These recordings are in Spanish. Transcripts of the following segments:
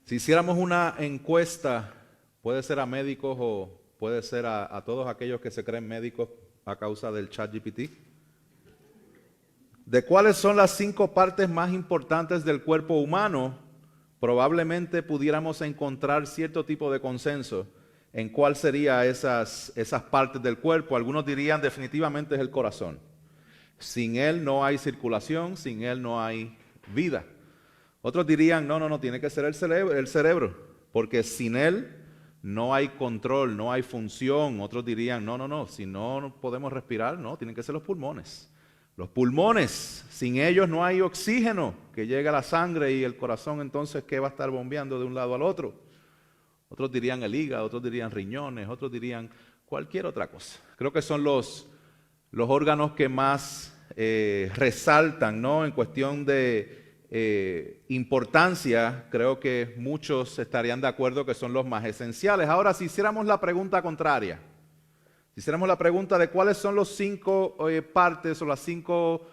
Si hiciéramos una encuesta, puede ser a médicos o puede ser a todos aquellos que se creen médicos a causa del ChatGPT, de cuáles son las 5 partes más importantes del cuerpo humano, probablemente pudiéramos encontrar cierto tipo de consenso en cuál serían esas partes del cuerpo. Algunos dirían definitivamente es el corazón. Sin él no hay circulación, sin él no hay vida. Otros dirían, no, tiene que ser el cerebro, porque sin él no hay control, no hay función. Otros dirían, no, si no podemos respirar, no, tienen que ser los pulmones. Los pulmones, sin ellos no hay oxígeno que llegue a la sangre y el corazón entonces, ¿qué va a estar bombeando de un lado al otro? Otros dirían el hígado, otros dirían riñones, otros dirían cualquier otra cosa. Creo que son los órganos que más resaltan, ¿no? En cuestión de importancia, creo que muchos estarían de acuerdo que son los más esenciales. Ahora, si hiciéramos la pregunta contraria, si hiciéramos la pregunta de cuáles son los 5 partes o las 5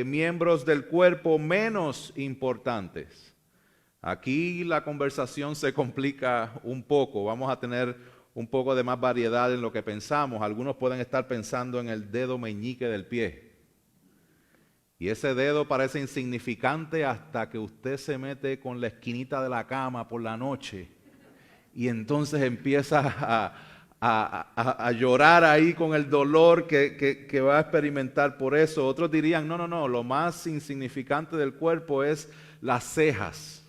miembros del cuerpo menos importantes, aquí la conversación se complica un poco. Vamos a tener un poco de más variedad en lo que pensamos. Algunos pueden estar pensando en el dedo meñique del pie. Y ese dedo parece insignificante hasta que usted se mete con la esquinita de la cama por la noche y entonces empieza a llorar ahí con el dolor que va a experimentar por eso. Otros dirían, no, lo más insignificante del cuerpo es las cejas.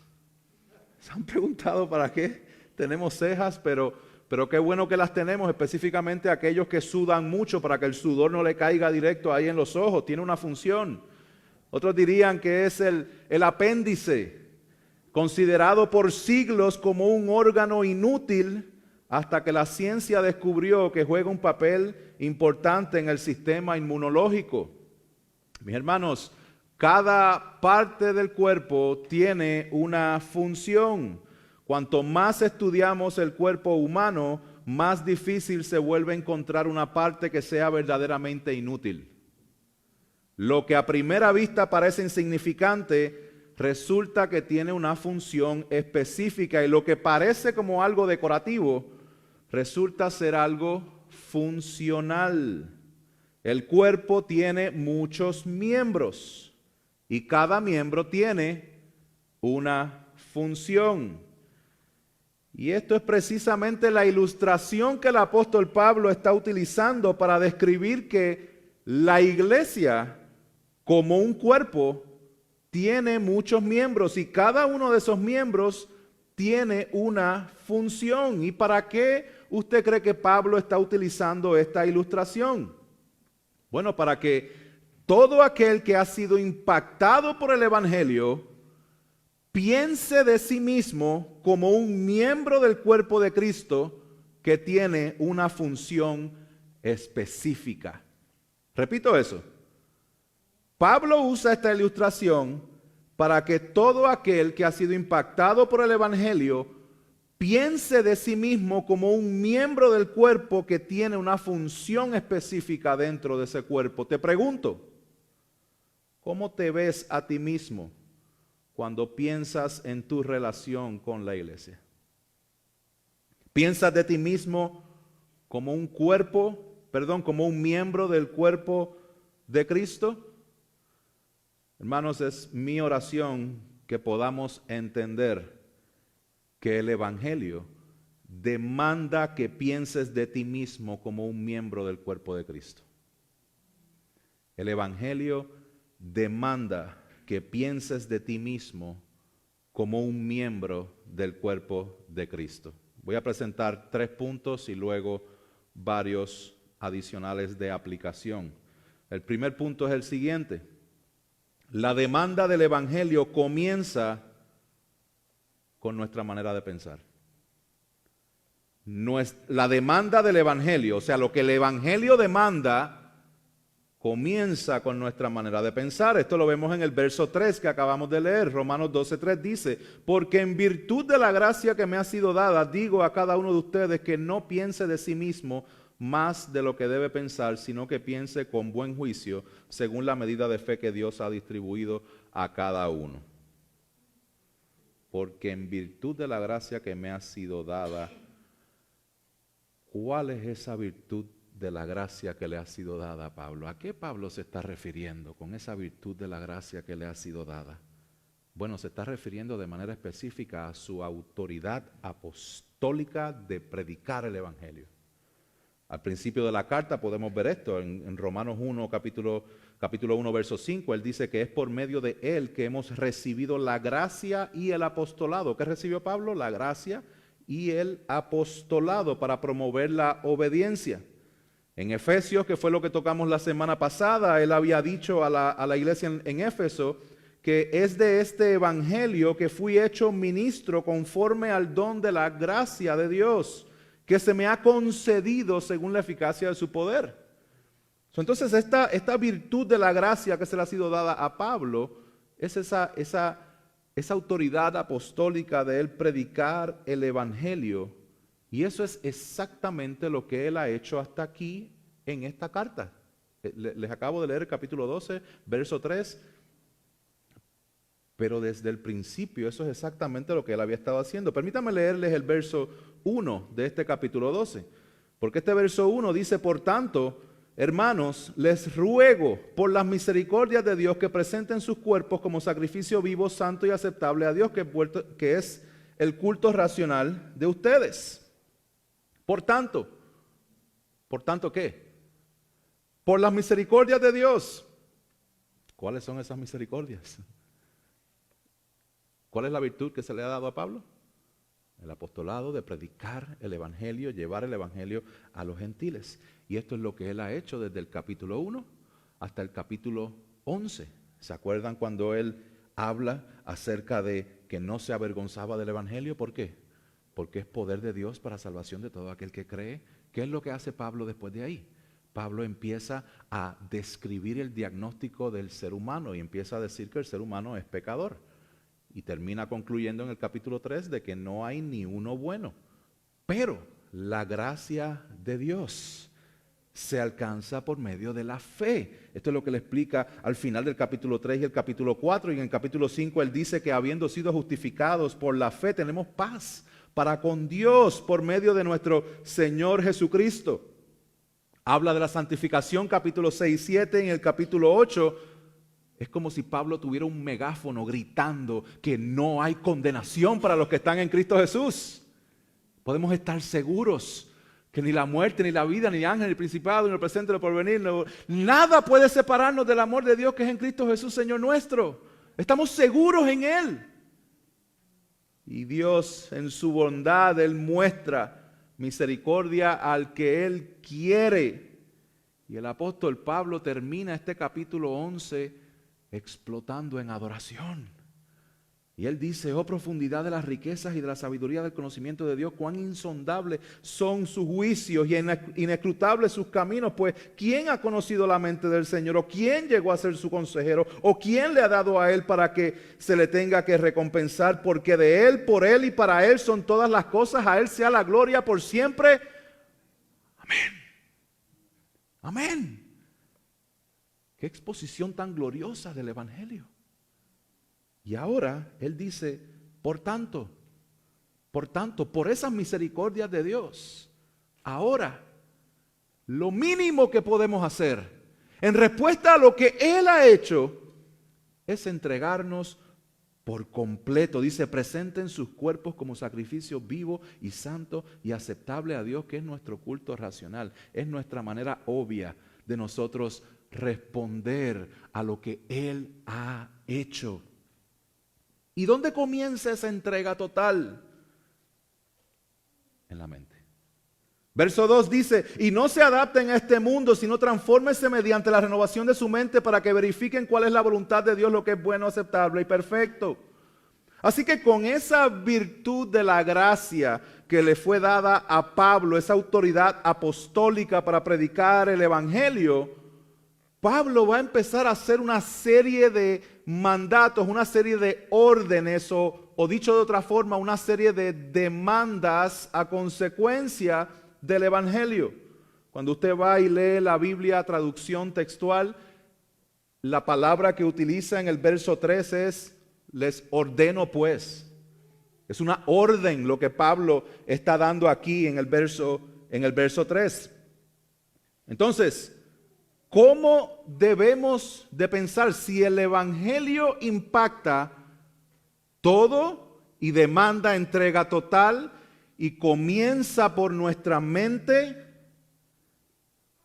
¿Se han preguntado para qué tenemos cejas? Pero qué bueno que las tenemos, específicamente aquellos que sudan mucho para que el sudor no le caiga directo ahí en los ojos. Tiene una función. Otros dirían que es el apéndice, considerado por siglos como un órgano inútil hasta que la ciencia descubrió que juega un papel importante en el sistema inmunológico. Mis hermanos, cada parte del cuerpo tiene una función. Cuanto más estudiamos el cuerpo humano, más difícil se vuelve encontrar una parte que sea verdaderamente inútil. Lo que a primera vista parece insignificante, resulta que tiene una función específica, y lo que parece como algo decorativo, resulta ser algo funcional. El cuerpo tiene muchos miembros y cada miembro tiene una función. Y esto es precisamente la ilustración que el apóstol Pablo está utilizando para describir que la iglesia, como un cuerpo, tiene muchos miembros y cada uno de esos miembros tiene una función. ¿Y para qué usted cree que Pablo está utilizando esta ilustración? Bueno, para que todo aquel que ha sido impactado por el Evangelio piense de sí mismo como un miembro del cuerpo de Cristo que tiene una función específica. Repito eso. Pablo usa esta ilustración para que todo aquel que ha sido impactado por el Evangelio piense de sí mismo como un miembro del cuerpo que tiene una función específica dentro de ese cuerpo. Te pregunto, ¿cómo te ves a ti mismo cuando piensas en tu relación con la iglesia? ¿Piensas de ti mismo como un como un miembro del cuerpo de Cristo? Hermanos, es mi oración que podamos entender que el Evangelio demanda que pienses de ti mismo como un miembro del cuerpo de Cristo. El Evangelio demanda que pienses de ti mismo como un miembro del cuerpo de Cristo. Voy a presentar 3 puntos y luego varios adicionales de aplicación. El primer punto es el siguiente. La demanda del Evangelio comienza con nuestra manera de pensar. La demanda del Evangelio, o sea, lo que el Evangelio demanda, comienza con nuestra manera de pensar. Esto lo vemos en el verso 3 que acabamos de leer. Romanos 12:3 dice, porque en virtud de la gracia que me ha sido dada, digo a cada uno de ustedes que no piense de sí mismo más de lo que debe pensar, sino que piense con buen juicio, según la medida de fe que Dios ha distribuido a cada uno. porque en virtud de la gracia que me ha sido dada. ¿Cuál es esa virtud de la gracia que le ha sido dada a Pablo? ¿A qué Pablo se está refiriendo con esa virtud de la gracia que le ha sido dada? Bueno, se está refiriendo de manera específica a su autoridad apostólica de predicar el Evangelio. Al principio de la carta podemos ver esto, en Romanos 1, capítulo 1, verso 5, él dice que es por medio de él que hemos recibido la gracia y el apostolado. ¿Qué recibió Pablo? La gracia y el apostolado para promover la obediencia. En Efesios, que fue lo que tocamos la semana pasada, él había dicho a la iglesia en Éfeso que es de este evangelio que fui hecho ministro conforme al don de la gracia de Dios, que se me ha concedido según la eficacia de su poder. Entonces esta virtud de la gracia que se le ha sido dada a Pablo es esa autoridad apostólica de él predicar el evangelio, y eso es exactamente lo que él ha hecho hasta aquí en esta carta. Les acabo de leer el capítulo 12, verso 3, pero desde el principio eso es exactamente lo que él había estado haciendo. Permítanme leerles el verso 1 de este capítulo 12, porque este verso 1 dice: por tanto, hermanos, les ruego por las misericordias de Dios que presenten sus cuerpos como sacrificio vivo, santo y aceptable a Dios, que es el culto racional de ustedes. Por tanto, ¿qué? Por las misericordias de Dios. ¿Cuáles son esas misericordias? ¿Cuál es la virtud que se le ha dado a Pablo? El apostolado de predicar el evangelio, llevar el evangelio a los gentiles. Y esto es lo que él ha hecho desde el capítulo 1 hasta el capítulo 11. ¿Se acuerdan cuando él habla acerca de que no se avergonzaba del evangelio? ¿Por qué? Porque es poder de Dios para salvación de todo aquel que cree. ¿Qué es lo que hace Pablo después de ahí? Pablo empieza a describir el diagnóstico del ser humano y empieza a decir que el ser humano es pecador. Y termina concluyendo en el capítulo 3 de que no hay ni uno bueno. Pero la gracia de Dios se alcanza por medio de la fe. Esto es lo que le explica al final del capítulo 3 y el capítulo 4. Y en el capítulo 5 él dice que habiendo sido justificados por la fe tenemos paz para con Dios por medio de nuestro Señor Jesucristo. Habla de la santificación, capítulo 6 y 7. En el capítulo 8 es como si Pablo tuviera un megáfono gritando que no hay condenación para los que están en Cristo Jesús. Podemos estar seguros que ni la muerte, ni la vida, ni ángel, ni principado, ni el presente, ni el porvenir, nada puede separarnos del amor de Dios que es en Cristo Jesús, Señor nuestro. Estamos seguros en Él. Y Dios, en su bondad, Él muestra misericordia al que Él quiere. Y el apóstol Pablo termina este capítulo 11 explotando en adoración. Y él dice: oh profundidad de las riquezas y de la sabiduría del conocimiento de Dios, cuán insondables son sus juicios y inescrutables sus caminos. Pues ¿quién ha conocido la mente del Señor? ¿O quién llegó a ser su consejero? ¿O quién le ha dado a él para que se le tenga que recompensar? Porque de él, por él y para él son todas las cosas. A él sea la gloria por siempre. Amén. Amén. Qué exposición tan gloriosa del evangelio. Y ahora él dice: por tanto, por esas misericordias de Dios, ahora lo mínimo que podemos hacer en respuesta a lo que Él ha hecho es entregarnos por completo. Dice: presenten sus cuerpos como sacrificio vivo y santo y aceptable a Dios, que es nuestro culto racional. Es nuestra manera obvia de nosotros responder a lo que Él ha hecho. ¿Y dónde comienza esa entrega total? En la mente. Verso 2 dice: y no se adapten a este mundo, sino transfórmense mediante la renovación de su mente para que verifiquen cuál es la voluntad de Dios, lo que es bueno, aceptable y perfecto. Así que con esa virtud de la gracia que le fue dada a Pablo, esa autoridad apostólica para predicar el evangelio, Pablo va a empezar a hacer una serie de mandatos, una serie de órdenes o dicho de otra forma, una serie de demandas a consecuencia del evangelio. Cuando usted va y lee la Biblia, traducción textual, la palabra que utiliza en el verso 3 es: les ordeno pues. Es una orden lo que Pablo está dando aquí en el verso 3. Entonces, ¿cómo debemos de pensar si el Evangelio impacta todo y demanda entrega total y comienza por nuestra mente?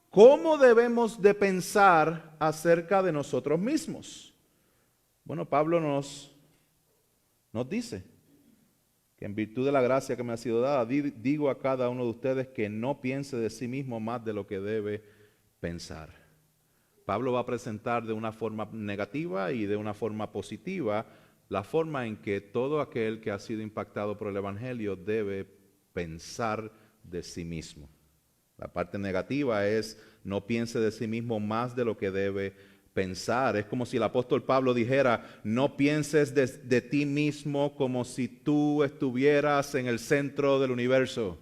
¿Cómo debemos de pensar acerca de nosotros mismos? Bueno, Pablo nos dice que en virtud de la gracia que me ha sido dada, digo a cada uno de ustedes que no piense de sí mismo más de lo que debe pensar. Pablo va a presentar de una forma negativa y de una forma positiva la forma en que todo aquel que ha sido impactado por el Evangelio debe pensar de sí mismo. La parte negativa es no piense de sí mismo más de lo que debe pensar. Es como si el apóstol Pablo dijera, no pienses de ti mismo como si tú estuvieras en el centro del universo.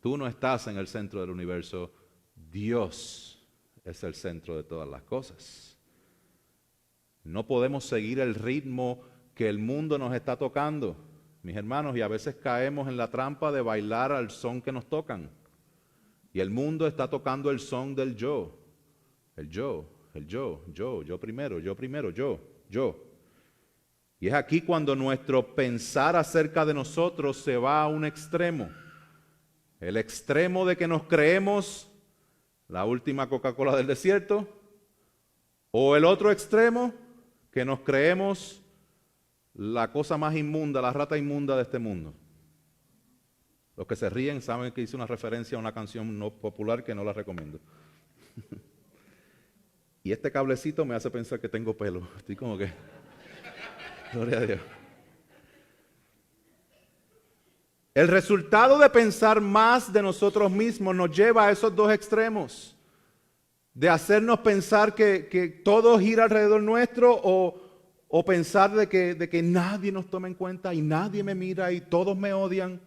Tú no estás en el centro del universo, Dios es el centro de todas las cosas. No podemos seguir el ritmo que el mundo nos está tocando, mis hermanos, y a veces caemos en la trampa de bailar al son que nos tocan. Y el mundo está tocando el son del yo. El yo primero, yo. Y es aquí cuando nuestro pensar acerca de nosotros se va a un extremo. El extremo de que nos creemos la última Coca-Cola del desierto, o el otro extremo, que nos creemos la cosa más inmunda, la rata inmunda de este mundo. Los que se ríen saben que hice una referencia a una canción no popular que no la recomiendo. Y este cablecito me hace pensar que tengo pelo. Estoy como que... Gloria a Dios. El resultado de pensar más de nosotros mismos nos lleva a esos dos extremos. De hacernos pensar que todo gira alrededor nuestro o pensar de que nadie nos toma en cuenta y nadie me mira y todos me odian.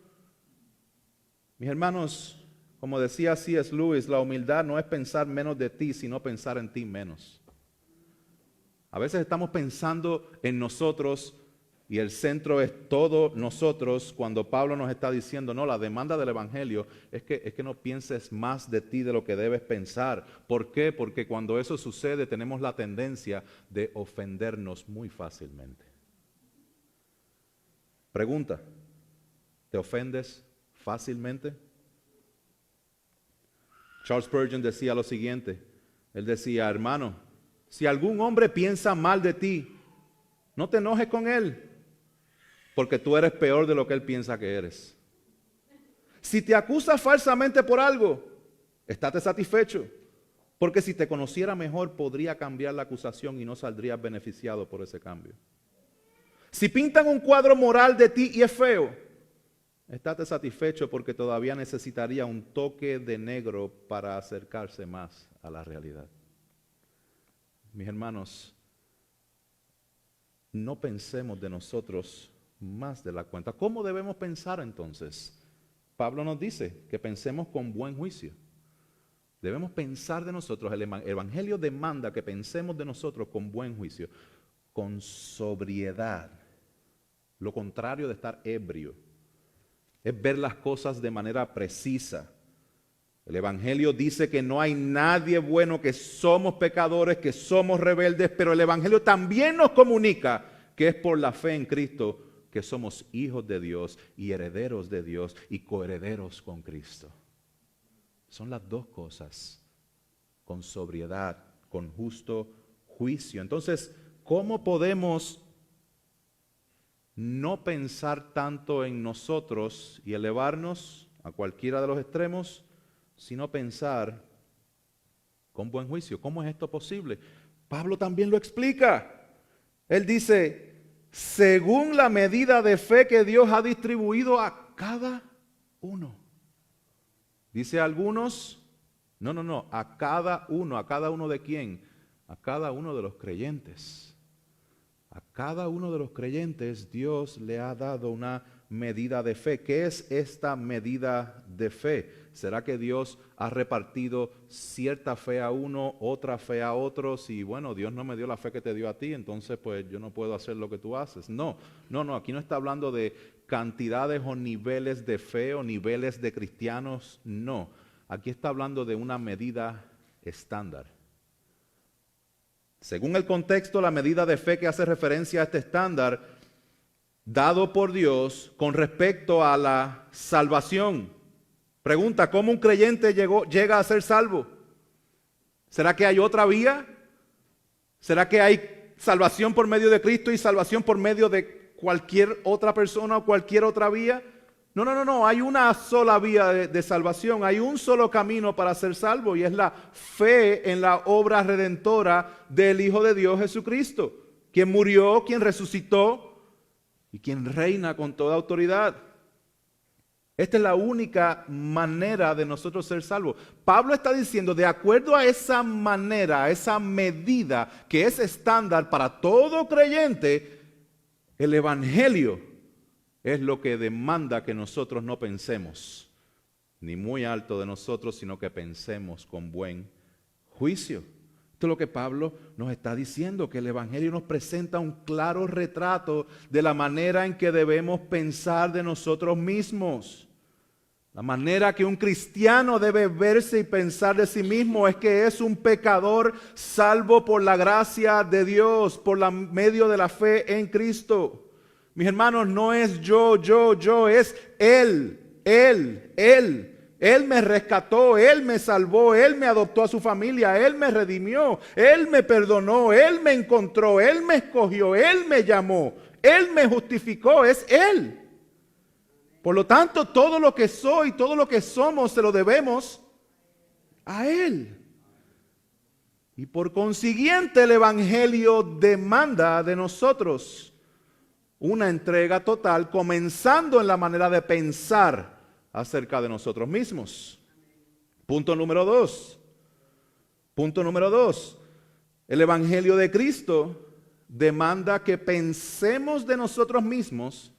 Mis hermanos, como decía C.S. Lewis, la humildad no es pensar menos de ti, sino pensar en ti menos. A veces estamos pensando en nosotros y el centro es todo nosotros, cuando Pablo nos está diciendo, no, la demanda del Evangelio es que no pienses más de ti de lo que debes pensar. ¿Por qué? Porque cuando eso sucede tenemos la tendencia de ofendernos muy fácilmente. Pregunta, ¿te ofendes fácilmente? Charles Spurgeon decía lo siguiente, él decía, hermano, si algún hombre piensa mal de ti, no te enojes con él, porque tú eres peor de lo que él piensa que eres. Si te acusa falsamente por algo, estate satisfecho, porque si te conociera mejor podría cambiar la acusación y no saldrías beneficiado por ese cambio. Si pintan un cuadro moral de ti y es feo, estate satisfecho porque todavía necesitaría un toque de negro para acercarse más a la realidad. Mis hermanos, no pensemos de nosotros más de la cuenta. ¿Cómo debemos pensar entonces? Pablo nos dice que pensemos con buen juicio. Debemos pensar de nosotros. El Evangelio demanda que pensemos de nosotros con buen juicio, con sobriedad. Lo contrario de estar ebrio es ver las cosas de manera precisa. El Evangelio dice que no hay nadie bueno, que somos pecadores, que somos rebeldes, pero el Evangelio también nos comunica que es por la fe en Cristo que somos hijos de Dios y herederos de Dios y coherederos con Cristo. Son las dos cosas, con sobriedad, con justo juicio. Entonces, ¿cómo podemos no pensar tanto en nosotros y elevarnos a cualquiera de los extremos, sino pensar con buen juicio? ¿Cómo es esto posible? Pablo también lo explica. Él dice, según la medida de fe que Dios ha distribuido a cada uno. Dice algunos, no, a cada uno de quién? A cada uno de los creyentes. A cada uno de los creyentes Dios le ha dado una medida de fe. ¿Qué es esta medida de fe? ¿Será que Dios ha repartido cierta fe a uno, otra fe a otros? Y bueno, Dios no me dio la fe que te dio a ti, entonces pues yo no puedo hacer lo que tú haces. No, aquí no está hablando de cantidades o niveles de fe o niveles de cristianos, no. Aquí está hablando de una medida estándar. Según el contexto, la medida de fe que hace referencia a este estándar dado por Dios con respecto a la salvación. Pregunta, ¿cómo un creyente llega a ser salvo? ¿Será que hay otra vía? ¿Será que hay salvación por medio de Cristo y salvación por medio de cualquier otra persona o cualquier otra vía? No, hay una sola vía de salvación, hay un solo camino para ser salvo y es la fe en la obra redentora del Hijo de Dios Jesucristo, quien murió, quien resucitó y quien reina con toda autoridad. Esta es la única manera de nosotros ser salvos. Pablo está diciendo, de acuerdo a esa manera, a esa medida que es estándar para todo creyente, el Evangelio es lo que demanda que nosotros no pensemos ni muy alto de nosotros, sino que pensemos con buen juicio. Esto es lo que Pablo nos está diciendo, que el Evangelio nos presenta un claro retrato de la manera en que debemos pensar de nosotros mismos. La manera que un cristiano debe verse y pensar de sí mismo es que es un pecador salvo por la gracia de Dios, por medio de la fe en Cristo. Mis hermanos, no es yo, es Él. Él me rescató, Él me salvó, Él me adoptó a su familia, Él me redimió, Él me perdonó, Él me encontró, Él me escogió, Él me llamó, Él me justificó, es Él. Por lo tanto, todo lo que soy, todo lo que somos, se lo debemos a Él. Y por consiguiente, el Evangelio demanda de nosotros una entrega total, comenzando en la manera de pensar acerca de nosotros mismos. Punto número 2. El Evangelio de Cristo demanda que pensemos de nosotros mismos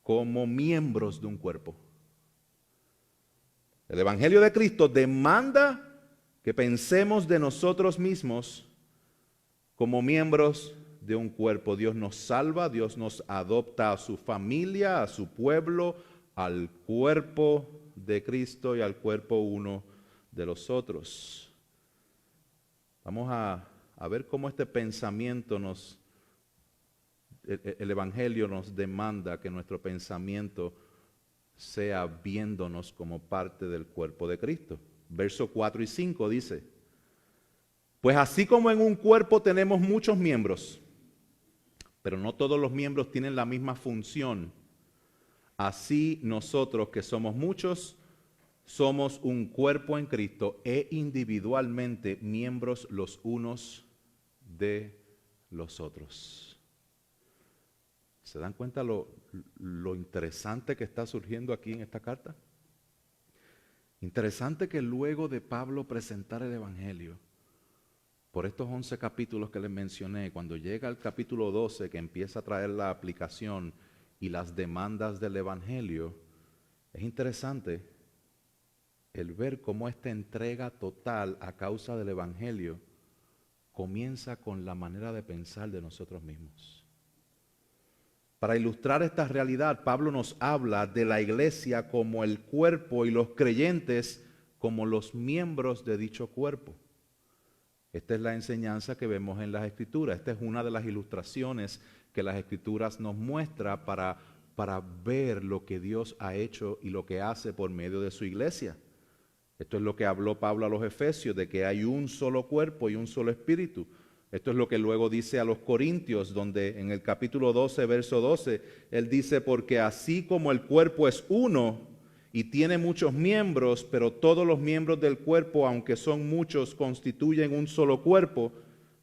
como miembros de un cuerpo. El Evangelio de Cristo demanda que pensemos de nosotros mismos como miembros de un cuerpo. Dios nos salva, Dios nos adopta a su familia, a su pueblo, al cuerpo de Cristo y al cuerpo uno de los otros. Vamos a ver cómo este pensamiento el Evangelio nos demanda que nuestro pensamiento sea viéndonos como parte del cuerpo de Cristo. Versos 4 y 5 dice, pues así como en un cuerpo tenemos muchos miembros, pero no todos los miembros tienen la misma función, así nosotros que somos muchos, somos un cuerpo en Cristo e individualmente miembros los unos de los otros. ¿Se dan cuenta lo interesante que está surgiendo aquí en esta carta? Interesante que luego de Pablo presentar el Evangelio, por estos 11 capítulos que les mencioné, cuando llega al capítulo 12 que empieza a traer la aplicación y las demandas del Evangelio, es interesante el ver cómo esta entrega total a causa del Evangelio comienza con la manera de pensar de nosotros mismos. Para ilustrar esta realidad, Pablo nos habla de la iglesia como el cuerpo y los creyentes como los miembros de dicho cuerpo. Esta es la enseñanza que vemos en las Escrituras. Esta es una de las ilustraciones que las Escrituras nos muestra para ver lo que Dios ha hecho y lo que hace por medio de su iglesia. Esto es lo que habló Pablo a los Efesios, de que hay un solo cuerpo y un solo espíritu. Esto es lo que luego dice a los Corintios, donde en el capítulo 12, verso 12, él dice, porque así como el cuerpo es uno y tiene muchos miembros, pero todos los miembros del cuerpo, aunque son muchos, constituyen un solo cuerpo,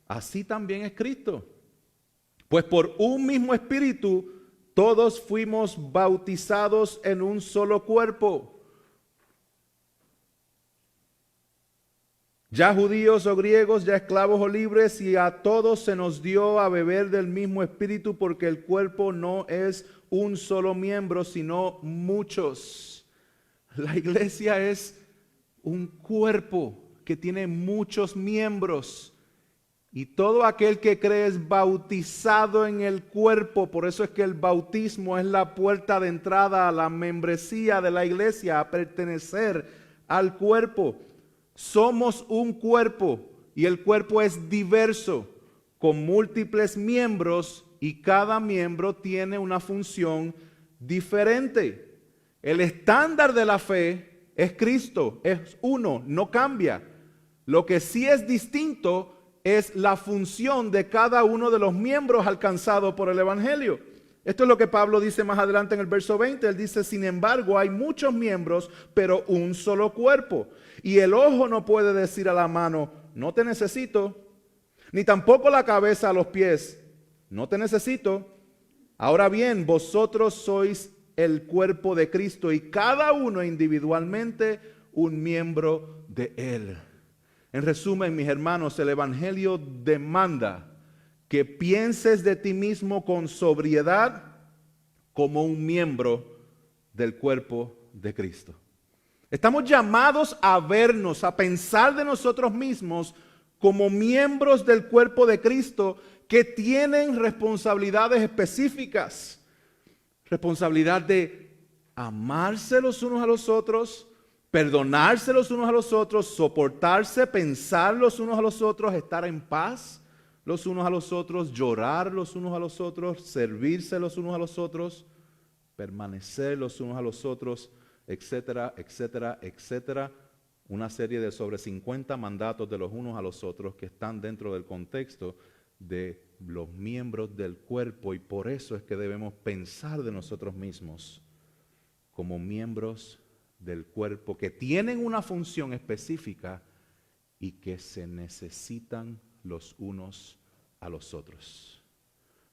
así también es Cristo. Pues por un mismo espíritu, todos fuimos bautizados en un solo cuerpo. Ya judíos o griegos, ya esclavos o libres, y a todos se nos dio a beber del mismo espíritu, porque el cuerpo no es un solo miembro, sino muchos. La iglesia es un cuerpo que tiene muchos miembros. Y todo aquel que cree es bautizado en el cuerpo. Por eso es que el bautismo es la puerta de entrada a la membresía de la iglesia, a pertenecer al cuerpo. Somos un cuerpo y el cuerpo es diverso, con múltiples miembros y cada miembro tiene una función diferente. El estándar de la fe es Cristo, es uno, no cambia. Lo que sí es distinto es la función de cada uno de los miembros alcanzados por el Evangelio. Esto es lo que Pablo dice más adelante en el verso 20. Él dice, sin embargo, hay muchos miembros, pero un solo cuerpo. Y el ojo no puede decir a la mano, no te necesito, ni tampoco la cabeza a los pies, no te necesito. Ahora bien, vosotros sois el cuerpo de Cristo y cada uno individualmente un miembro de él. En resumen, mis hermanos, el Evangelio demanda que pienses de ti mismo con sobriedad como un miembro del cuerpo de Cristo. Estamos llamados a vernos, a pensar de nosotros mismos como miembros del cuerpo de Cristo que tienen responsabilidades específicas. Responsabilidad de amarse los unos a los otros, perdonarse los unos a los otros, soportarse, pensar los unos a los otros, estar en paz los unos a los otros, llorar los unos a los otros, servirse los unos a los otros, permanecer los unos a los otros, etcétera, etcétera, etcétera. Una serie de sobre 50 mandatos de los unos a los otros que están dentro del contexto de los miembros del cuerpo, y por eso es que debemos pensar de nosotros mismos como miembros del cuerpo que tienen una función específica y que se necesitan los unos a los otros.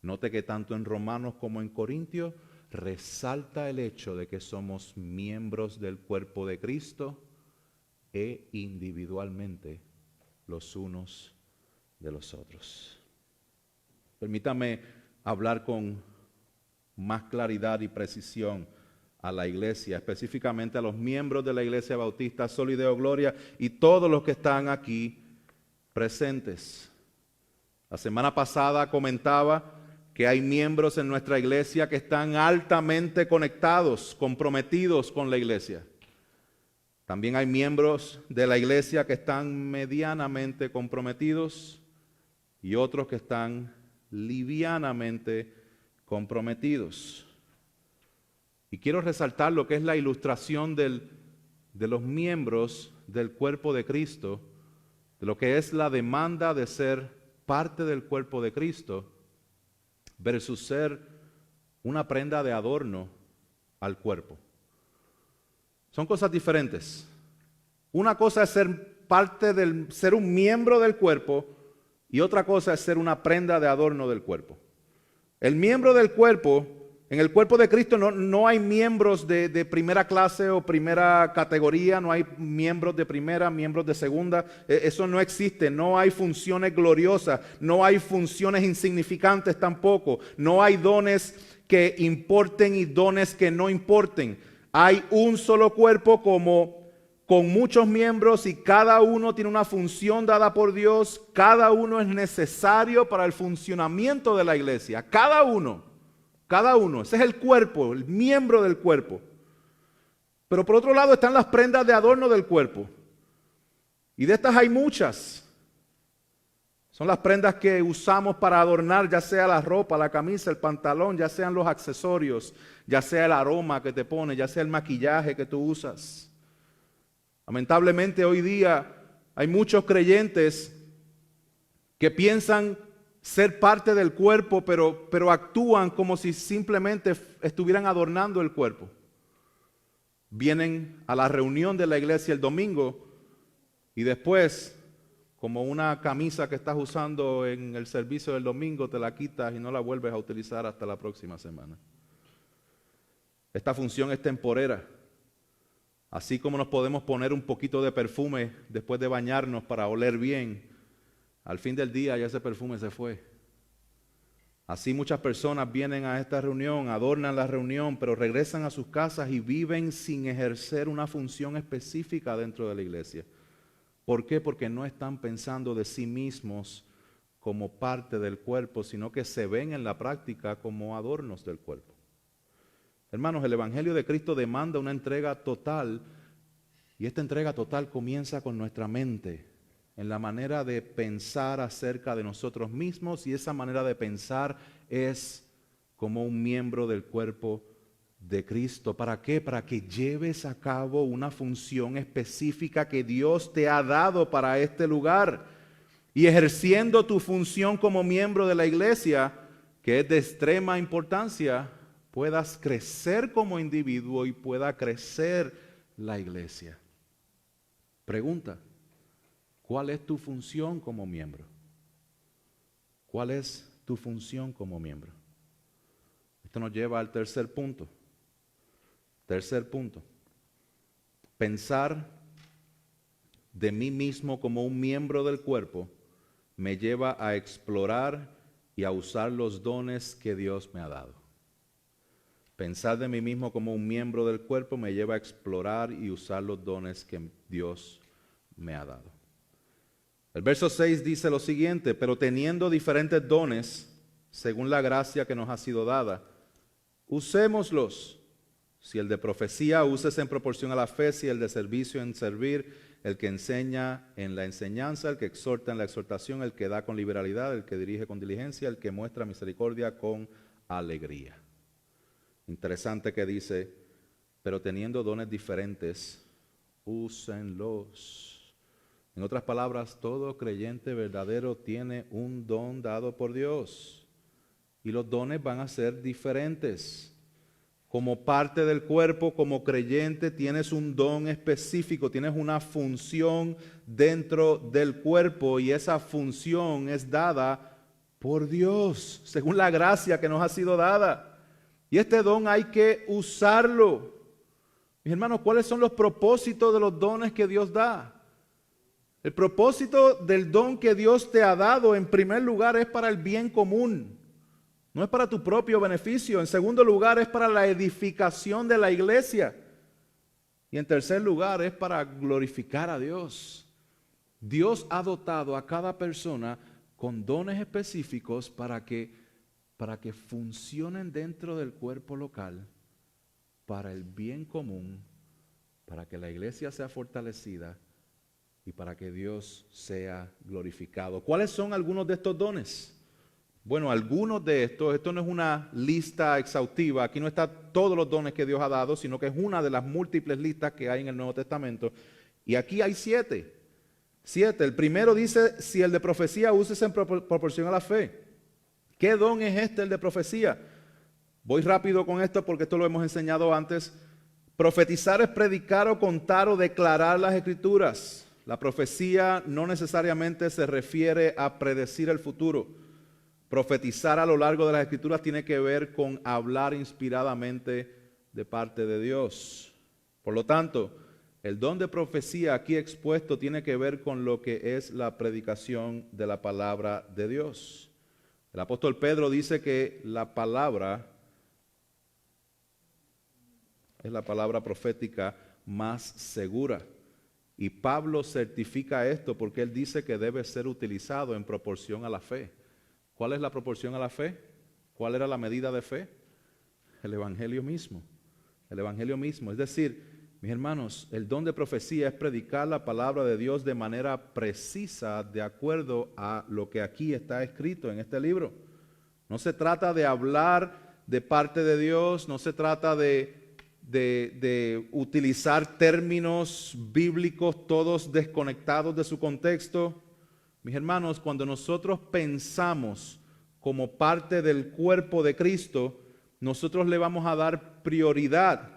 Note que tanto en Romanos como en Corintios resalta el hecho de que somos miembros del cuerpo de Cristo e individualmente los unos de los otros. Permítame hablar con más claridad y precisión a la iglesia, específicamente a los miembros de la Iglesia Bautista Sol y Deo Gloria y todos los que están aquí presentes. La semana pasada comentaba que hay miembros en nuestra iglesia que están altamente conectados, comprometidos con la iglesia. También hay miembros de la iglesia que están medianamente comprometidos y otros que están livianamente comprometidos. Y quiero resaltar lo que es la ilustración de los miembros del cuerpo de Cristo, de lo que es la demanda de ser parte del cuerpo de Cristo versus ser una prenda de adorno al cuerpo. Son cosas diferentes. Una cosa es ser un miembro del cuerpo y otra cosa es ser una prenda de adorno del cuerpo. El miembro del cuerpo, en el cuerpo de Cristo no hay miembros de primera clase o primera categoría, no hay miembros de primera, miembros de segunda, eso no existe, no hay funciones gloriosas, no hay funciones insignificantes tampoco, no hay dones que importen y dones que no importen. Hay un solo cuerpo con muchos miembros y cada uno tiene una función dada por Dios, cada uno es necesario para el funcionamiento de la iglesia, cada uno, ese es el cuerpo, el miembro del cuerpo. Pero por otro lado están las prendas de adorno del cuerpo. Y de estas hay muchas. Son las prendas que usamos para adornar, ya sea la ropa, la camisa, el pantalón, ya sean los accesorios, ya sea el aroma que te pones, ya sea el maquillaje que tú usas. Lamentablemente hoy día hay muchos creyentes que piensan ser parte del cuerpo, pero actúan como si simplemente estuvieran adornando el cuerpo. Vienen a la reunión de la iglesia el domingo y después, como una camisa que estás usando en el servicio del domingo, te la quitas y no la vuelves a utilizar hasta la próxima semana. Esta función es temporera. Así como nos podemos poner un poquito de perfume después de bañarnos para oler bien, al fin del día ya ese perfume se fue. Así muchas personas vienen a esta reunión, adornan la reunión, pero regresan a sus casas y viven sin ejercer una función específica dentro de la iglesia. ¿Por qué? Porque no están pensando de sí mismos como parte del cuerpo, sino que se ven en la práctica como adornos del cuerpo. Hermanos, el Evangelio de Cristo demanda una entrega total, y esta entrega total comienza con nuestra mente, en la manera de pensar acerca de nosotros mismos, y esa manera de pensar es como un miembro del cuerpo de Cristo. ¿Para qué? Para que lleves a cabo una función específica que Dios te ha dado para este lugar. Y ejerciendo tu función como miembro de la iglesia, que es de extrema importancia, puedas crecer como individuo y pueda crecer la iglesia. Pregunta, ¿cuál es tu función como miembro? ¿Cuál es tu función como miembro? Esto nos lleva al tercer punto. Tercer punto. Pensar de mí mismo como un miembro del cuerpo me lleva a explorar y a usar los dones que Dios me ha dado. Pensar de mí mismo como un miembro del cuerpo me lleva a explorar y usar los dones que Dios me ha dado. El verso 6 dice lo siguiente: pero teniendo diferentes dones, según la gracia que nos ha sido dada, usémoslos. Si el de profecía, úsese en proporción a la fe; si el de servicio, en servir; el que enseña, en la enseñanza; el que exhorta, en la exhortación; el que da con liberalidad; el que dirige con diligencia; el que muestra misericordia con alegría. Interesante que dice, pero teniendo dones diferentes, úsenlos. En otras palabras, todo creyente verdadero tiene un don dado por Dios, y los dones van a ser diferentes. Como parte del cuerpo, como creyente, tienes un don específico, tienes una función dentro del cuerpo, y esa función es dada por Dios, según la gracia que nos ha sido dada. Y este don hay que usarlo. Mis hermanos, ¿cuáles son los propósitos de los dones que Dios da? El propósito del don que Dios te ha dado, en primer lugar, es para el bien común. No es para tu propio beneficio. En segundo lugar, es para la edificación de la iglesia. Y en tercer lugar, es para glorificar a Dios. Dios ha dotado a cada persona con dones específicos para que funcionen dentro del cuerpo local, para el bien común, para que la iglesia sea fortalecida y para que Dios sea glorificado. ¿Cuáles son algunos de estos dones? Bueno, algunos de estos, esto no es una lista exhaustiva, aquí no están todos los dones que Dios ha dado, sino que es una de las múltiples listas que hay en el Nuevo Testamento. Y aquí hay 7. El primero dice, si el de profecía, úsese en proporción a la fe. ¿Qué don es este, el de profecía? Voy rápido con esto porque esto lo hemos enseñado antes. Profetizar es predicar o contar o declarar las Escrituras. La profecía no necesariamente se refiere a predecir el futuro. Profetizar a lo largo de las Escrituras tiene que ver con hablar inspiradamente de parte de Dios. Por lo tanto, el don de profecía aquí expuesto tiene que ver con lo que es la predicación de la palabra de Dios. El apóstol Pedro dice que la palabra es la palabra profética más segura. Y Pablo certifica esto porque él dice que debe ser utilizado en proporción a la fe. ¿Cuál es la proporción a la fe? ¿Cuál era la medida de fe? El Evangelio mismo. El Evangelio mismo. Es decir, mis hermanos, el don de profecía es predicar la palabra de Dios de manera precisa, de acuerdo a lo que aquí está escrito en este libro. No se trata de hablar de parte de Dios, no se trata de utilizar términos bíblicos todos desconectados de su contexto. Mis hermanos, cuando nosotros pensamos como parte del cuerpo de Cristo, nosotros le vamos a dar prioridad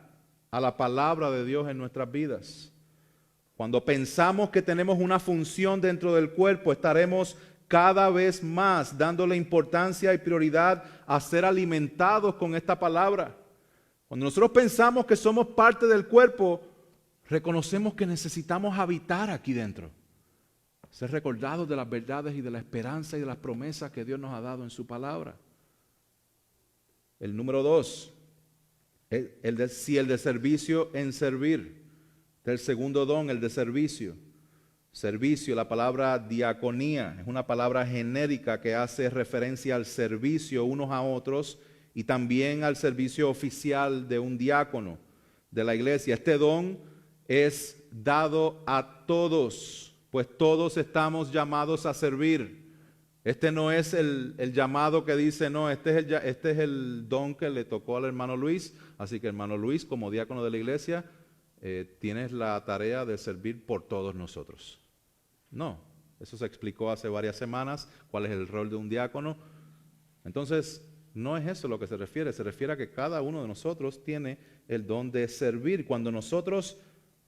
a la palabra de Dios en nuestras vidas. Cuando pensamos que tenemos una función dentro del cuerpo, estaremos cada vez más dándole importancia y prioridad a ser alimentados con esta palabra. Cuando nosotros pensamos que somos parte del cuerpo, reconocemos que necesitamos habitar aquí dentro. Ser recordados de las verdades y de la esperanza y de las promesas que Dios nos ha dado en su palabra. El número 2, si el de servicio en servir. Este es el segundo don, el de servicio. Servicio, la palabra diaconía, es una palabra genérica que hace referencia al servicio unos a otros y también al servicio oficial de un diácono de la iglesia. Este don es dado a todos, pues todos estamos llamados a servir. Este no es el llamado que dice, no, este es el don que le tocó al hermano Luis, así que hermano Luis, como diácono de la iglesia, tienes la tarea de servir por todos nosotros. No, eso se explicó hace varias semanas, cuál es el rol de un diácono. Entonces, no es eso lo que se refiere a que cada uno de nosotros tiene el don de servir. Cuando nosotros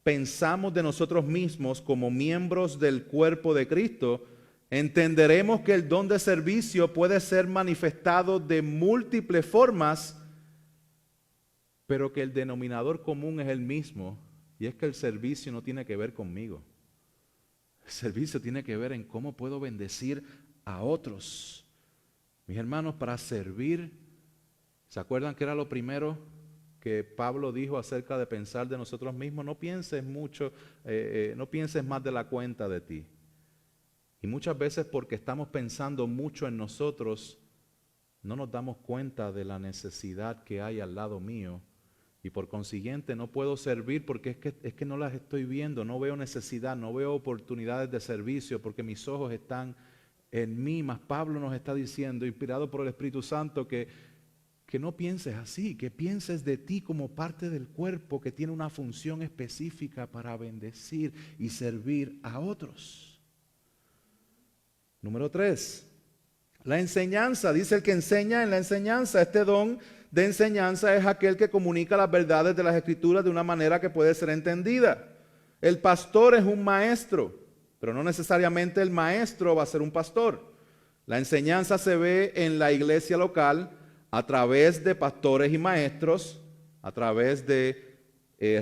pensamos de nosotros mismos como miembros del cuerpo de Cristo, entenderemos que el don de servicio puede ser manifestado de múltiples formas, pero que el denominador común es el mismo, y es que el servicio no tiene que ver conmigo. El servicio tiene que ver en cómo puedo bendecir a otros. Mis hermanos, para servir, ¿se acuerdan que era lo primero que Pablo dijo acerca de pensar de nosotros mismos? No pienses mucho, no pienses más de la cuenta de ti. Y muchas veces porque estamos pensando mucho en nosotros, no nos damos cuenta de la necesidad que hay al lado mío. Y por consiguiente no puedo servir porque es que no las estoy viendo, no veo necesidad, no veo oportunidades de servicio porque mis ojos están en mí. Mas Pablo nos está diciendo, inspirado por el Espíritu Santo, que no pienses así, que pienses de ti como parte del cuerpo que tiene una función específica para bendecir y servir a otros. Número 3, la enseñanza. Dice el que enseña en la enseñanza. Este don de enseñanza es aquel que comunica las verdades de las Escrituras de una manera que puede ser entendida. El pastor es un maestro, pero no necesariamente el maestro va a ser un pastor. La enseñanza se ve en la iglesia local a través de pastores y maestros, a través de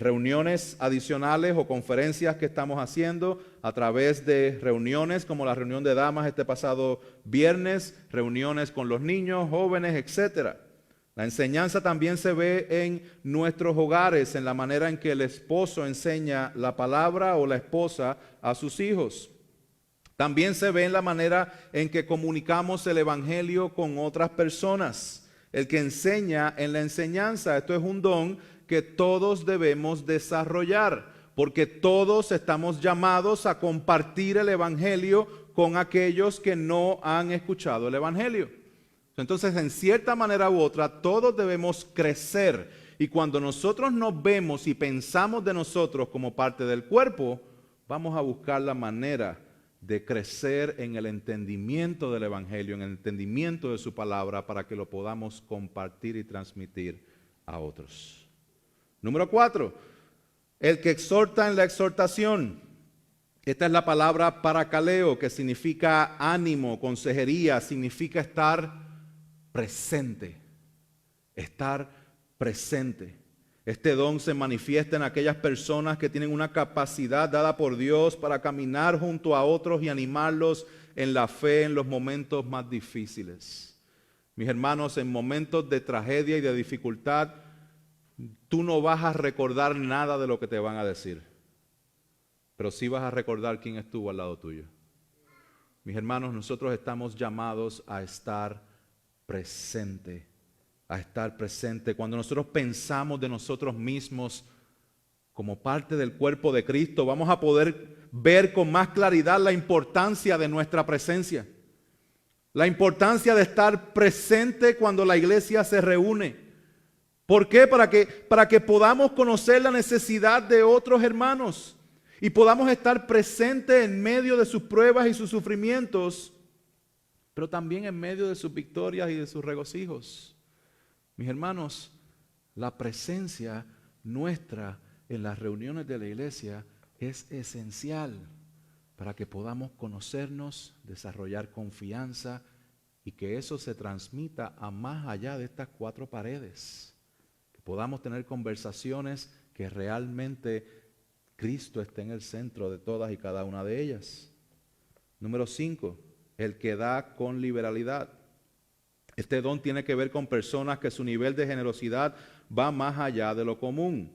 reuniones adicionales o conferencias que estamos haciendo, a través de reuniones como la reunión de damas este pasado viernes, reuniones con los niños, jóvenes, etcétera. La enseñanza también se ve en nuestros hogares, en la manera en que el esposo enseña la palabra o la esposa a sus hijos. También se ve en la manera en que comunicamos el evangelio con otras personas. El que enseña en la enseñanza, esto es un don que todos debemos desarrollar, porque todos estamos llamados a compartir el evangelio con aquellos que no han escuchado el evangelio. Entonces, en cierta manera u otra, todos debemos crecer. Y cuando nosotros nos vemos y pensamos de nosotros como parte del cuerpo, vamos a buscar la manera de crecer en el entendimiento del evangelio, en el entendimiento de su palabra, para que lo podamos compartir y transmitir a otros. Número 4, el que exhorta en la exhortación. Esta es la palabra parakaleo, que significa ánimo, consejería, significa estar presente. Estar presente. Este don se manifiesta en aquellas personas que tienen una capacidad dada por Dios para caminar junto a otros y animarlos en la fe en los momentos más difíciles. Mis hermanos, en momentos de tragedia y de dificultad, tú no vas a recordar nada de lo que te van a decir, pero sí vas a recordar quién estuvo al lado tuyo. Mis hermanos, nosotros estamos llamados a estar presente, a estar presente. Cuando nosotros pensamos de nosotros mismos como parte del cuerpo de Cristo, vamos a poder ver con más claridad la importancia de nuestra presencia, la importancia de estar presente cuando la iglesia se reúne. ¿Por qué? Para que podamos conocer la necesidad de otros hermanos y podamos estar presentes en medio de sus pruebas y sus sufrimientos, pero también en medio de sus victorias y de sus regocijos. Mis hermanos, la presencia nuestra en las reuniones de la iglesia es esencial para que podamos conocernos, desarrollar confianza y que eso se transmita a más allá de estas 4 paredes. Podamos tener conversaciones que realmente Cristo esté en el centro de todas y cada una de ellas. Número 5, el que da con liberalidad. Este don tiene que ver con personas que su nivel de generosidad va más allá de lo común.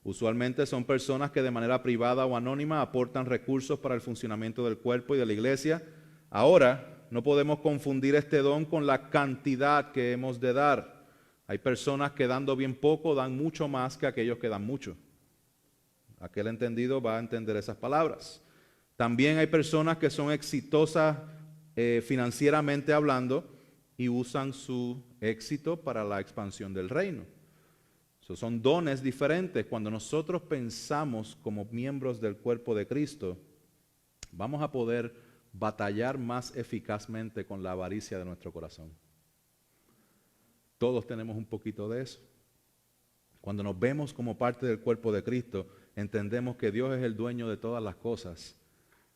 Usualmente son personas que de manera privada o anónima aportan recursos para el funcionamiento del cuerpo y de la iglesia. Ahora, no podemos confundir este don con la cantidad que hemos de dar. Hay personas que dando bien poco dan mucho más que aquellos que dan mucho. Aquel entendido va a entender esas palabras. También hay personas que son exitosas financieramente hablando y usan su éxito para la expansión del reino. Son dones diferentes. Cuando nosotros pensamos como miembros del cuerpo de Cristo, vamos a poder batallar más eficazmente con la avaricia de nuestro corazón. Todos tenemos un poquito de eso. Cuando nos vemos como parte del cuerpo de Cristo, entendemos que Dios es el dueño de todas las cosas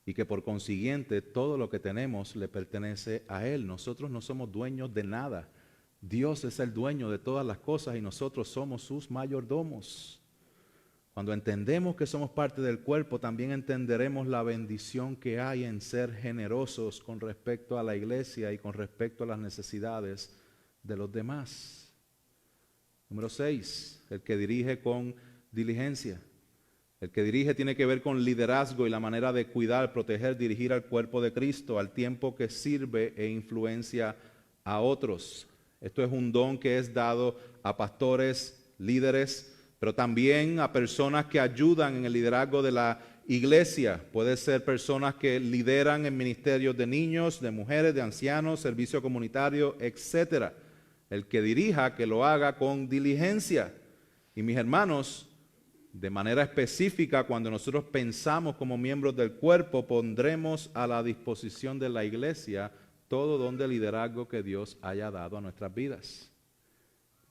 y que por consiguiente todo lo que tenemos le pertenece a Él. Nosotros no somos dueños de nada. Dios es el dueño de todas las cosas y nosotros somos sus mayordomos. Cuando entendemos que somos parte del cuerpo, también entenderemos la bendición que hay en ser generosos con respecto a la iglesia y con respecto a las necesidades de los demás. Número 6, el que dirige con diligencia. El que dirige tiene que ver con liderazgo y la manera de cuidar, proteger, dirigir al cuerpo de Cristo al tiempo que sirve e influencia a otros. Esto es un don que es dado a pastores, líderes, pero también a personas que ayudan en el liderazgo de la iglesia. Puede ser personas que lideran en ministerios de niños, de mujeres, de ancianos, servicio comunitario, etc. El que dirija, que lo haga con diligencia. Y mis hermanos, de manera específica, cuando nosotros pensamos como miembros del cuerpo, pondremos a la disposición de la iglesia todo don de liderazgo que Dios haya dado a nuestras vidas.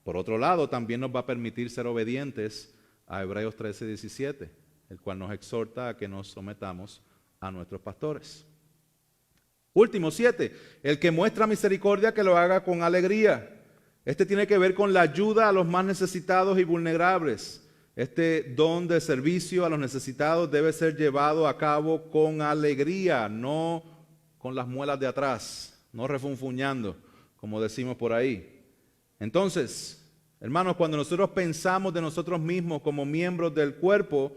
Por otro lado, también nos va a permitir ser obedientes a Hebreos 13:17, el cual nos exhorta a que nos sometamos a nuestros pastores. Último, 7, el que muestra misericordia que lo haga con alegría. Este tiene que ver con la ayuda a los más necesitados y vulnerables. Este don de servicio a los necesitados debe ser llevado a cabo con alegría, no con las muelas de atrás, no refunfuñando, como decimos por ahí. Entonces, hermanos, cuando nosotros pensamos de nosotros mismos como miembros del cuerpo,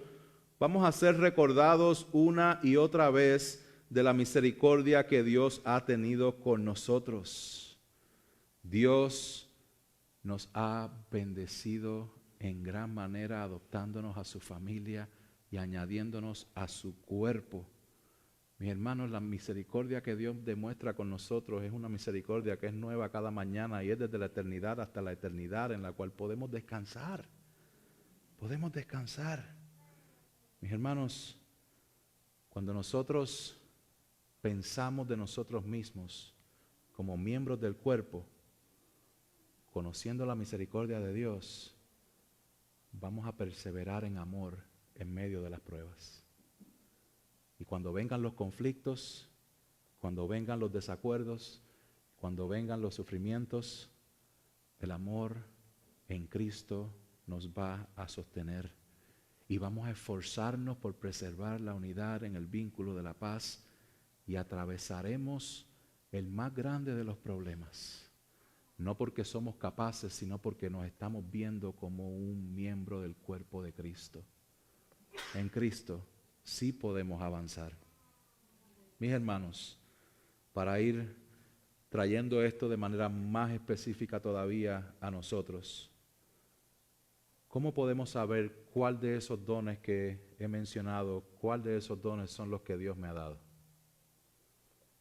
vamos a ser recordados una y otra vez de la misericordia que Dios ha tenido con nosotros. Dios nos ha bendecido en gran manera, adoptándonos a su familia y añadiéndonos a su cuerpo. Mis hermanos, la misericordia que Dios demuestra con nosotros es una misericordia que es nueva cada mañana y es desde la eternidad hasta la eternidad en la cual podemos descansar. Podemos descansar. Mis hermanos, cuando nosotros pensamos de nosotros mismos como miembros del cuerpo, conociendo la misericordia de Dios, vamos a perseverar en amor en medio de las pruebas. Y cuando vengan los conflictos, cuando vengan los desacuerdos, cuando vengan los sufrimientos, el amor en Cristo nos va a sostener. Y vamos a esforzarnos por preservar la unidad en el vínculo de la paz y atravesaremos el más grande de los problemas. No porque somos capaces, sino porque nos estamos viendo como un miembro del cuerpo de Cristo. En Cristo sí podemos avanzar. Mis hermanos, para ir trayendo esto de manera más específica todavía a nosotros, ¿cómo podemos saber cuál de esos dones que he mencionado, cuál de esos dones son los que Dios me ha dado?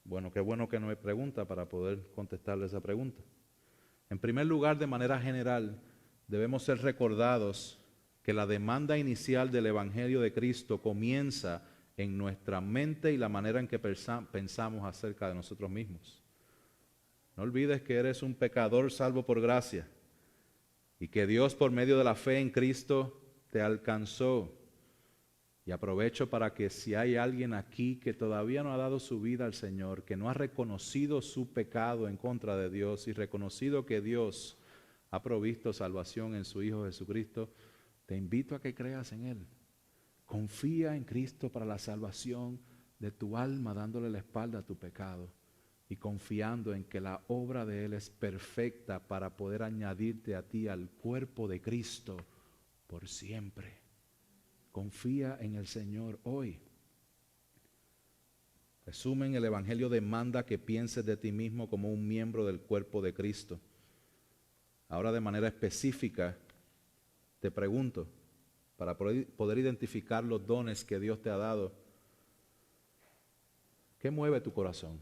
Bueno, qué bueno que no me pregunta para poder contestarle esa pregunta. En primer lugar, de manera general, debemos ser recordados que la demanda inicial del Evangelio de Cristo comienza en nuestra mente y la manera en que pensamos acerca de nosotros mismos. No olvides que eres un pecador salvo por gracia y que Dios por medio de la fe en Cristo te alcanzó. Y aprovecho para que si hay alguien aquí que todavía no ha dado su vida al Señor, que no ha reconocido su pecado en contra de Dios y reconocido que Dios ha provisto salvación en su Hijo Jesucristo, te invito a que creas en Él. Confía en Cristo para la salvación de tu alma, dándole la espalda a tu pecado. y confiando en que la obra de Él es perfecta para poder añadirte a ti al cuerpo de Cristo por siempre. Confía en el Señor hoy. Resumen, el Evangelio demanda que pienses de ti mismo como un miembro del cuerpo de Cristo. Ahora, de manera específica, te pregunto, para poder identificar los dones que Dios te ha dado, ¿qué mueve tu corazón?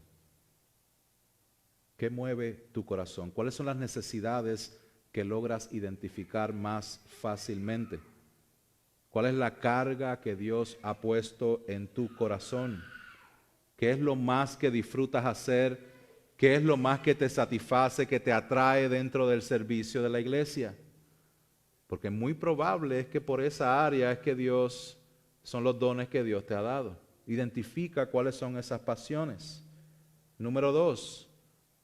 ¿Qué mueve tu corazón? ¿Cuáles son las necesidades que logras identificar más fácilmente? ¿Cuál es la carga que Dios ha puesto en tu corazón? ¿Qué es lo más que disfrutas hacer? ¿Qué es lo más que te satisface, que te atrae dentro del servicio de la iglesia? Porque muy probable es que por esa área es que son los dones que Dios te ha dado. Identifica cuáles son esas pasiones. Número 2,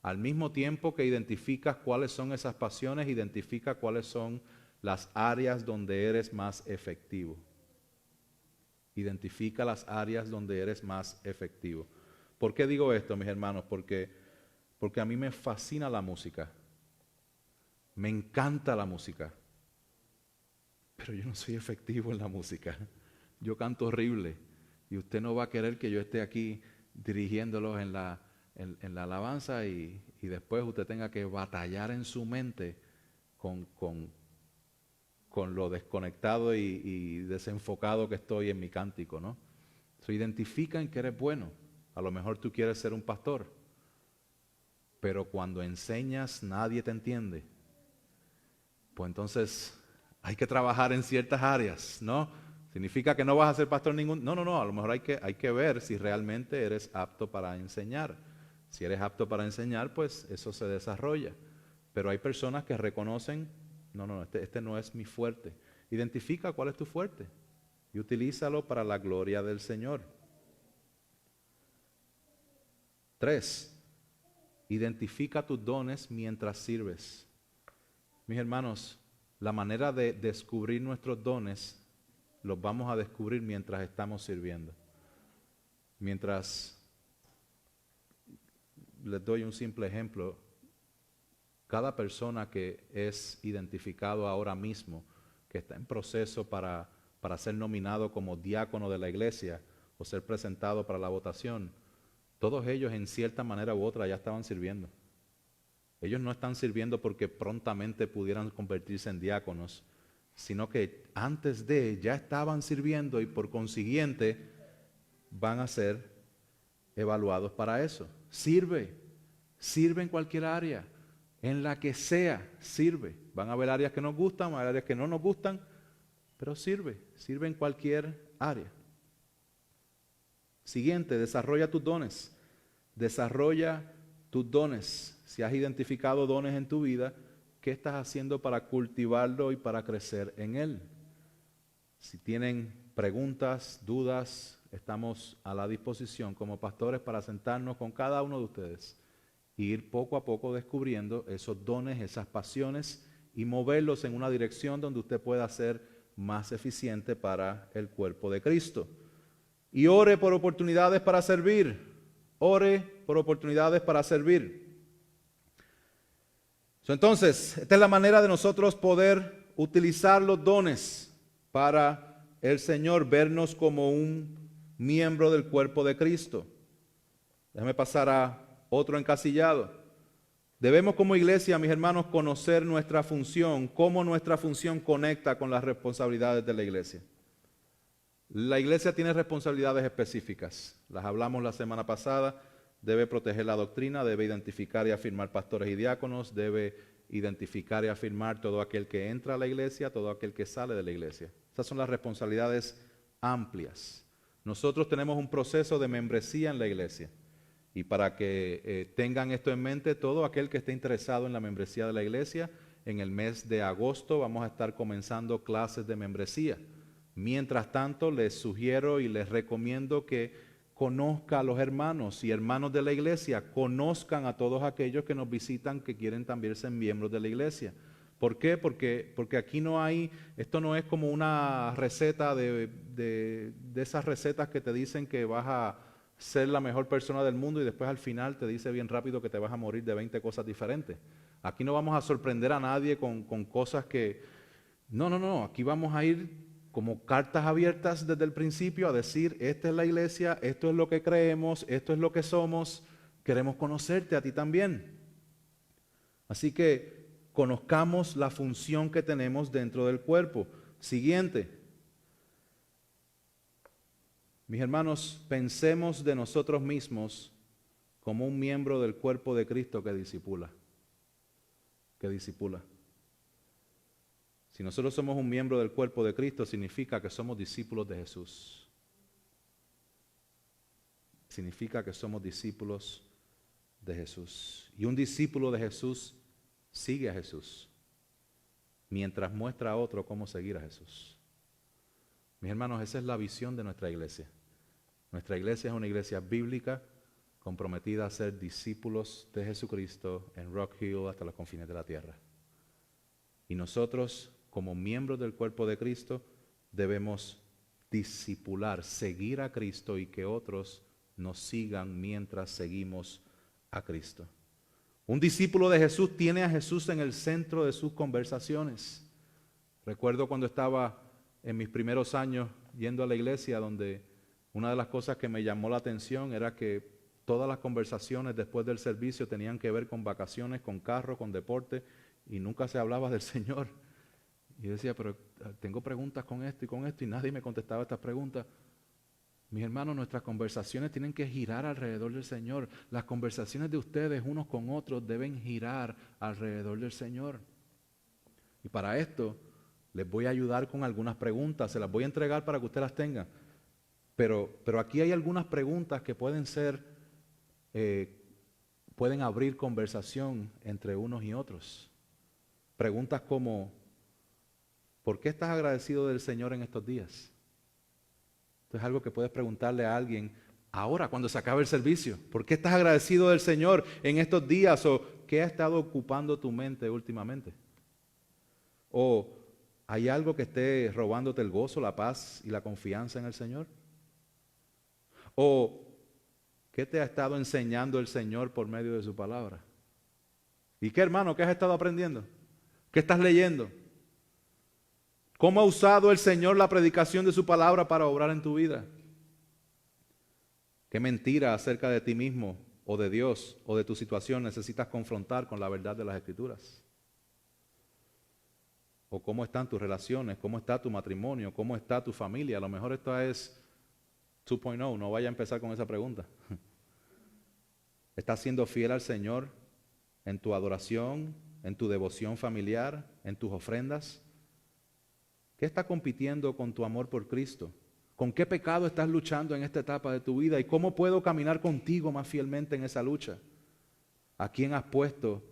al mismo tiempo que identificas cuáles son esas pasiones, identifica cuáles son las áreas donde eres más efectivo. Identifica las áreas donde eres más efectivo. ¿Por qué digo esto, mis hermanos? Porque a mí me fascina la música. Me encanta la música. Pero yo no soy efectivo en la música. Yo canto horrible. Y usted no va a querer que yo esté aquí dirigiéndolos en la alabanza y después usted tenga que batallar en su mente con lo desconectado y desenfocado que estoy en mi cántico, ¿no? So, identifica en que eres bueno. A lo mejor tú quieres ser un pastor, pero cuando enseñas nadie te entiende. Pues entonces hay que trabajar en ciertas áreas, ¿no? ¿Significa que no vas a ser pastor ningún? No, a lo mejor hay que ver si realmente eres apto para enseñar. Si eres apto para enseñar, pues eso se desarrolla. Pero hay personas que reconocen, este no es mi fuerte. Identifica cuál es tu fuerte y utilízalo para la gloria del Señor. 3, identifica tus dones mientras sirves. Mis hermanos, la manera de descubrir nuestros dones los vamos a descubrir mientras estamos sirviendo. Mientras, les doy un simple ejemplo, cada persona que es identificado ahora mismo, que está en proceso para ser nominado como diácono de la iglesia o ser presentado para la votación, todos ellos en cierta manera u otra ya estaban sirviendo. Ellos no están sirviendo porque prontamente pudieran convertirse en diáconos, sino que antes de ya estaban sirviendo y por consiguiente van a ser evaluados para eso. Sirve en cualquier área, en la que sea, sirve. Van a haber áreas que nos gustan, van a haber áreas que no nos gustan, pero sirve en cualquier área. Siguiente, desarrolla tus dones. Desarrolla tus dones. Si has identificado dones en tu vida, ¿qué estás haciendo para cultivarlo y para crecer en él? Si tienen preguntas, dudas, estamos a la disposición como pastores para sentarnos con cada uno de ustedes e ir poco a poco descubriendo esos dones, esas pasiones y moverlos en una dirección donde usted pueda ser más eficiente para el cuerpo de Cristo. Y ore por oportunidades para servir. Ore por oportunidades para servir. Entonces, esta es la manera de nosotros poder utilizar los dones para el Señor, vernos como un miembro del cuerpo de Cristo. Déjame pasar a otro encasillado. Debemos como iglesia, mis hermanos, conocer nuestra función, cómo nuestra función conecta con las responsabilidades de la iglesia. La iglesia tiene responsabilidades específicas, las hablamos la semana pasada. Debe proteger la doctrina, debe identificar y afirmar pastores y diáconos, debe identificar y afirmar todo aquel que entra a la iglesia, todo aquel que sale de la iglesia. Esas son las responsabilidades amplias. Nosotros tenemos un proceso de membresía en la iglesia y para que tengan esto en mente, todo aquel que esté interesado en la membresía de la iglesia, en el mes de agosto vamos a estar comenzando clases de membresía. Mientras tanto, les sugiero y les recomiendo que conozca a los hermanos y hermanos de la iglesia, conozcan a todos aquellos que nos visitan que quieren también ser miembros de la iglesia. ¿Por qué? Porque aquí no hay, esto no es como una receta de esas recetas que te dicen que vas ser la mejor persona del mundo y después al final te dice bien rápido que te vas a morir de 20 cosas diferentes. Aquí no vamos a sorprender a nadie con cosas que... No, aquí vamos a ir como cartas abiertas desde el principio a decir, esta es la iglesia, esto es lo que creemos, esto es lo que somos, queremos conocerte a ti también. Así que conozcamos la función que tenemos dentro del cuerpo. Siguiente. Mis hermanos, pensemos de nosotros mismos como un miembro del cuerpo de Cristo que discipula. Si nosotros somos un miembro del cuerpo de Cristo, significa que somos discípulos de Jesús. Significa que somos discípulos de Jesús. Y un discípulo de Jesús sigue a Jesús, mientras muestra a otro cómo seguir a Jesús. Mis hermanos, esa es la visión de nuestra iglesia. Nuestra iglesia es una iglesia bíblica comprometida a ser discípulos de Jesucristo en Rock Hill hasta los confines de la tierra. Y nosotros, como miembros del cuerpo de Cristo, debemos discipular, seguir a Cristo y que otros nos sigan mientras seguimos a Cristo. Un discípulo de Jesús tiene a Jesús en el centro de sus conversaciones. Recuerdo cuando estaba en mis primeros años yendo a la iglesia, donde una de las cosas que me llamó la atención era que todas las conversaciones después del servicio tenían que ver con vacaciones, con carro, con deporte, y nunca se hablaba del Señor. Y yo decía, pero tengo preguntas con esto, y nadie me contestaba estas preguntas. Mis hermanos, nuestras conversaciones tienen que girar alrededor del Señor. Las conversaciones de ustedes unos con otros deben girar alrededor del Señor. Y para esto les voy a ayudar con algunas preguntas, se las voy a entregar para que ustedes las tengan. Pero aquí hay algunas preguntas que pueden ser, pueden abrir conversación entre unos y otros. Preguntas como, ¿por qué estás agradecido del Señor en estos días? Esto es algo que puedes preguntarle a alguien ahora, cuando se acabe el servicio. ¿Por qué estás agradecido del Señor en estos días? ¿O qué ha estado ocupando tu mente últimamente? ¿O hay algo que esté robándote el gozo, la paz y la confianza en el Señor? ¿O qué te ha estado enseñando el Señor por medio de su palabra? ¿Y qué, hermano? ¿Qué has estado aprendiendo? ¿Qué estás leyendo? ¿Cómo ha usado el Señor la predicación de su palabra para obrar en tu vida? ¿Qué mentira acerca de ti mismo o de Dios o de tu situación necesitas confrontar con la verdad de las Escrituras? ¿O cómo están tus relaciones? ¿Cómo está tu matrimonio? ¿Cómo está tu familia? A lo mejor esto es 2.0, no vaya a empezar con esa pregunta. ¿Estás siendo fiel al Señor en tu adoración, en tu devoción familiar, en tus ofrendas? ¿Qué está compitiendo con tu amor por Cristo? ¿Con qué pecado estás luchando en esta etapa de tu vida? ¿Y cómo puedo caminar contigo más fielmente en esa lucha? ¿A quién ha puesto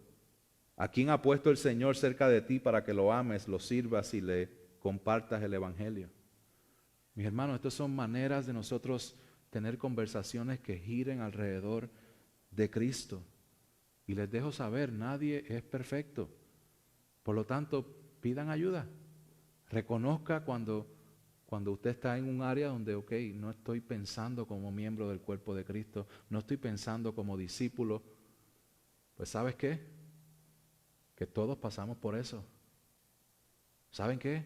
el Señor cerca de ti para que lo ames, lo sirvas y le compartas el Evangelio? Mis hermanos, estas son maneras de nosotros tener conversaciones que giren alrededor de Cristo. Y les dejo saber, nadie es perfecto. Por lo tanto, pidan ayuda. Reconozca cuando usted está en un área donde, no estoy pensando como miembro del cuerpo de Cristo, no estoy pensando como discípulo. Pues ¿sabes qué? Que todos pasamos por eso. ¿Saben qué?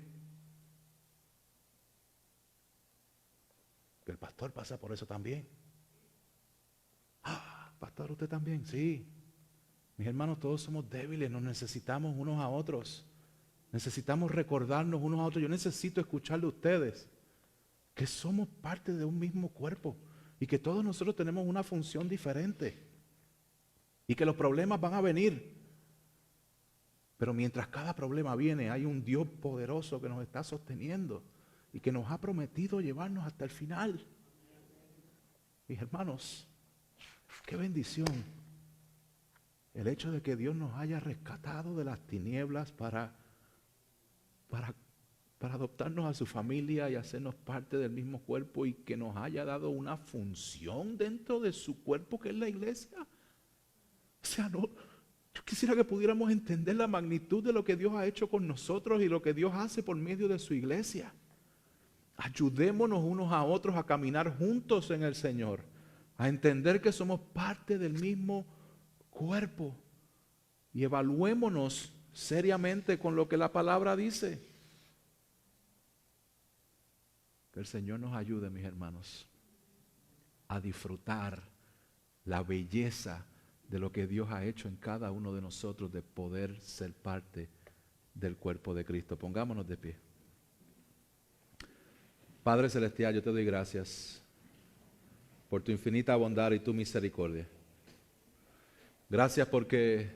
Que el pastor pasa por eso también. Ah, pastor, usted también, sí. Mis hermanos, todos somos débiles, nos necesitamos unos a otros. Necesitamos recordarnos unos a otros. Yo necesito escucharle a ustedes que somos parte de un mismo cuerpo y que todos nosotros tenemos una función diferente y que los problemas van a venir. Pero mientras cada problema viene, hay un Dios poderoso que nos está sosteniendo y que nos ha prometido llevarnos hasta el final. Mis hermanos, qué bendición el hecho de que Dios nos haya rescatado de las tinieblas para adoptarnos a su familia y hacernos parte del mismo cuerpo y que nos haya dado una función dentro de su cuerpo que es la iglesia. O sea, yo quisiera que pudiéramos entender la magnitud de lo que Dios ha hecho con nosotros y lo que Dios hace por medio de su iglesia. Ayudémonos unos a otros a caminar juntos en el Señor. a entender que somos parte del mismo cuerpo y evaluémonos seriamente con lo que la palabra dice. Que el Señor nos ayude, mis hermanos, a disfrutar la belleza de lo que Dios ha hecho en cada uno de nosotros, de poder ser parte del cuerpo de Cristo. Pongámonos de pie. Padre Celestial, yo te doy gracias por tu infinita bondad y tu misericordia. Gracias porque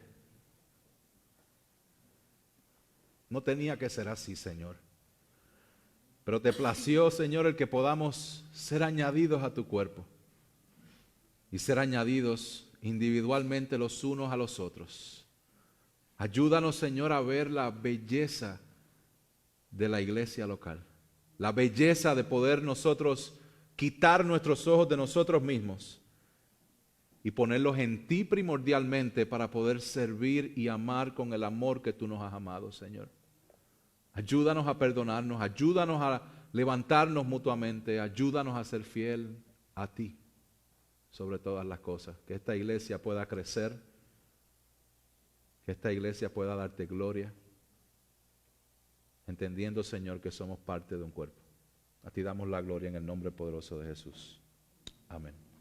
no tenía que ser así, Señor. Pero te plació, Señor, el que podamos ser añadidos a tu cuerpo y ser añadidos individualmente los unos a los otros. Ayúdanos, Señor, a ver la belleza de la iglesia local, la belleza de poder nosotros quitar nuestros ojos de nosotros mismos y ponerlos en ti primordialmente para poder servir y amar con el amor que tú nos has amado, Señor. Ayúdanos a perdonarnos, ayúdanos a levantarnos mutuamente, ayúdanos a ser fiel a ti sobre todas las cosas. Que esta iglesia pueda crecer, que esta iglesia pueda darte gloria, entendiendo, Señor, que somos parte de un cuerpo. A ti damos la gloria en el nombre poderoso de Jesús. Amén.